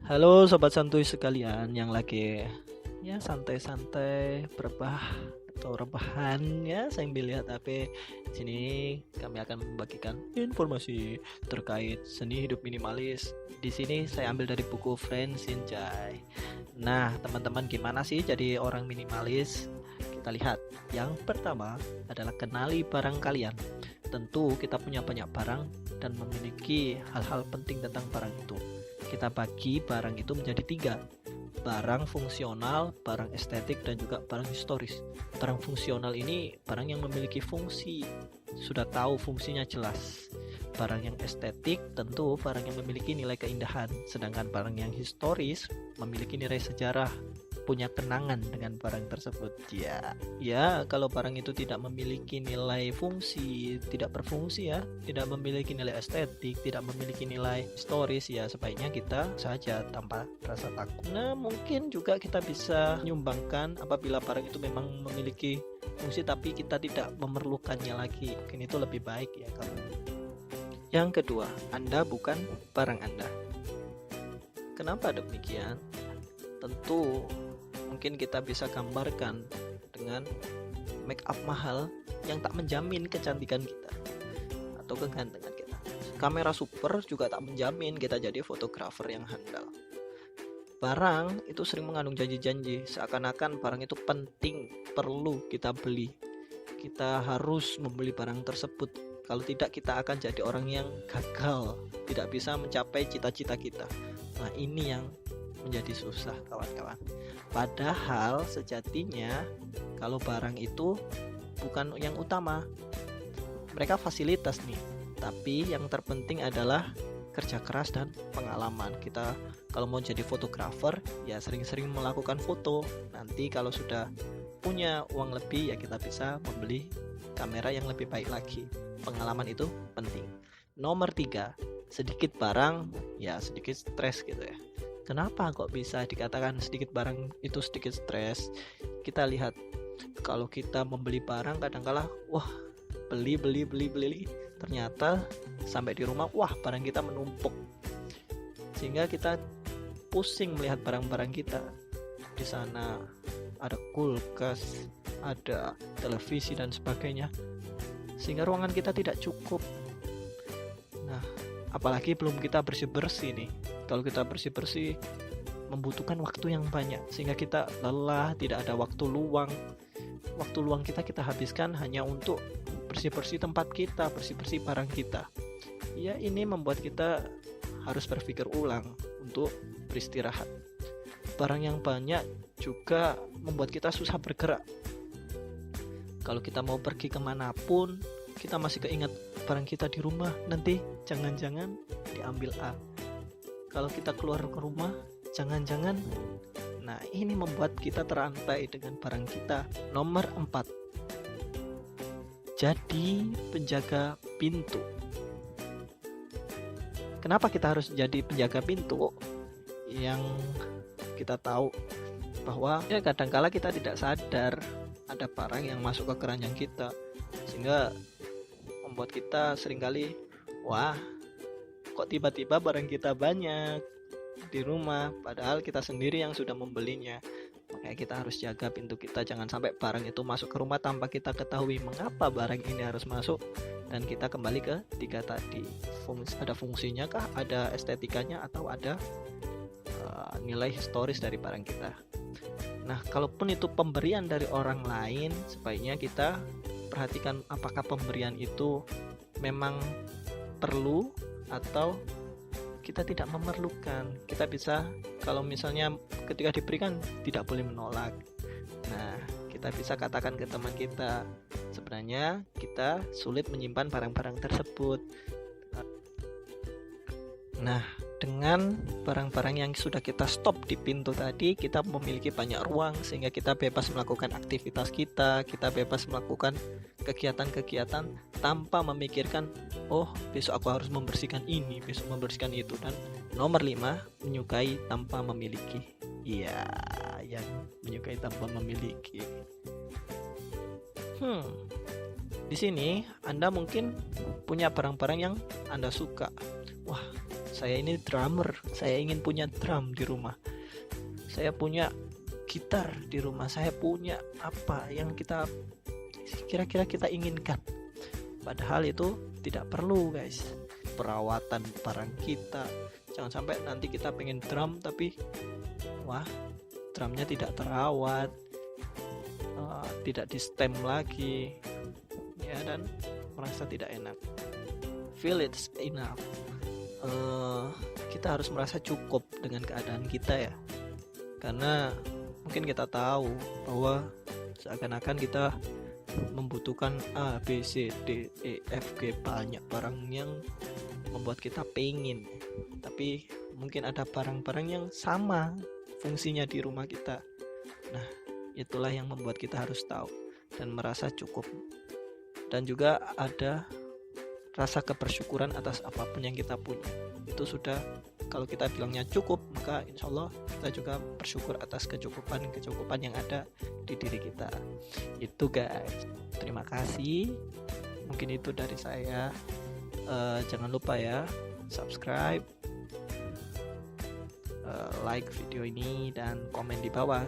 Halo sobat santuy sekalian yang lagi santai-santai atau rebahan ya sambil lihat HP. Di sini kami akan membagikan informasi terkait seni hidup minimalis. Di sini saya ambil dari buku Frank Sinjai. Nah, teman-teman gimana sih jadi orang minimalis? Kita lihat. Yang pertama adalah kenali barang kalian. Tentu kita punya banyak barang dan memiliki hal-hal penting tentang barang itu. Kita bagi barang itu menjadi 3. Barang fungsional, barang estetik, dan juga barang historis. Barang fungsional ini barang yang memiliki fungsi, sudah tahu fungsinya jelas. Barang yang estetik tentu barang yang memiliki nilai keindahan, sedangkan barang yang historis memiliki nilai sejarah, punya kenangan dengan barang tersebut. Ya, kalau barang itu tidak memiliki nilai fungsi, tidak berfungsi ya, tidak memiliki nilai estetik, tidak memiliki nilai historis, ya sebaiknya kita saja tanpa rasa takut. Nah, mungkin juga kita bisa menyumbangkan apabila barang itu memang memiliki fungsi tapi kita tidak memerlukannya lagi. Mungkin itu lebih baik ya kalau. Yang kedua, Anda bukan barang Anda. Kenapa demikian? Tentu mungkin kita bisa gambarkan dengan make up mahal yang tak menjamin kecantikan kita atau kegantengan kita. Kamera super juga tak menjamin kita jadi fotografer yang handal. Barang itu sering mengandung janji-janji, seakan-akan barang itu penting, perlu kita beli. Kita harus membeli barang tersebut. Kalau tidak, kita akan jadi orang yang gagal, tidak bisa mencapai cita-cita kita. Nah, ini yang menjadi susah kawan-kawan. Padahal sejatinya kalau barang itu bukan yang utama, mereka fasilitas nih, tapi yang terpenting adalah kerja keras dan pengalaman. Kita kalau mau jadi fotografer ya sering-sering melakukan foto. Nanti kalau sudah punya uang lebih ya kita bisa membeli kamera yang lebih baik lagi. Pengalaman itu penting. Nomor 3, sedikit barang ya sedikit stres gitu ya. Kenapa kok bisa dikatakan sedikit barang itu sedikit stres? Kita lihat, kalau kita membeli barang kadang-kala beli, ternyata sampai di rumah barang kita menumpuk, sehingga kita pusing melihat barang-barang kita. Di sana ada kulkas, ada televisi dan sebagainya, sehingga ruangan kita tidak cukup. Nah, apalagi belum kita bersih-bersih nih. Kalau kita bersih-bersih membutuhkan waktu yang banyak, sehingga kita lelah, tidak ada waktu luang. Waktu luang kita habiskan hanya untuk bersih-bersih tempat kita, bersih-bersih barang kita. Ya, ini membuat kita harus berpikir ulang untuk beristirahat. Barang yang banyak juga membuat kita susah bergerak. Kalau kita mau pergi kemanapun, kita masih keingat barang kita di rumah, nanti jangan-jangan diambil A. Kalau kita keluar ke rumah, jangan-jangan. Nah, ini membuat kita terantai dengan barang kita. Nomor 4, jadi penjaga pintu. Kenapa kita harus jadi penjaga pintu? Yang kita tahu bahwa ya kadangkala kita tidak sadar ada barang yang masuk ke keranjang kita, sehingga membuat kita seringkali kok tiba-tiba barang kita banyak di rumah, padahal kita sendiri yang sudah membelinya. Makanya kita harus jaga pintu kita, jangan sampai barang itu masuk ke rumah tanpa kita ketahui mengapa barang ini harus masuk. Dan kita kembali ke 3 tadi, ada fungsinya kah, ada estetikanya, atau ada nilai historis dari barang kita. Nah, kalaupun itu pemberian dari orang lain, sebaiknya kita perhatikan apakah pemberian itu memang perlu atau kita tidak memerlukan. Kita bisa, kalau misalnya ketika diberikan, tidak boleh menolak. Nah, kita bisa katakan ke teman kita, sebenarnya kita sulit menyimpan barang-barang tersebut. Nah, dengan barang-barang yang sudah kita stop di pintu tadi, kita memiliki banyak ruang, sehingga kita bebas melakukan aktivitas kita bebas melakukan kegiatan-kegiatan tanpa memikirkan, besok aku harus membersihkan ini, besok membersihkan itu. Dan nomor 5, menyukai tanpa memiliki. Iya, yang menyukai tanpa memiliki. Di sini Anda mungkin punya barang-barang yang Anda suka. saya ini drummer, saya ingin punya drum di rumah, saya punya gitar di rumah, saya punya apa yang kira-kira kita inginkan. Padahal itu tidak perlu guys, perawatan barang kita. Jangan sampai nanti kita pengen drum tapi wah, drumnya tidak terawat, tidak di stem lagi ya, dan merasa tidak enak. Feel it's enough. Kita harus merasa cukup dengan keadaan kita ya, karena mungkin kita tahu bahwa seakan-akan kita membutuhkan A, B, C, D, E, F, G, banyak barang yang membuat kita pengen, tapi mungkin ada barang-barang yang sama fungsinya di rumah kita. Nah, itulah yang membuat kita harus tahu dan merasa cukup, dan juga ada rasa kebersyukuran atas apapun yang kita punya. Itu sudah, kalau kita bilangnya cukup, maka insya Allah kita juga bersyukur atas kecukupan yang ada di diri kita. Itu guys, terima kasih, mungkin itu dari saya. Jangan lupa ya, subscribe, like video ini, dan komen di bawah.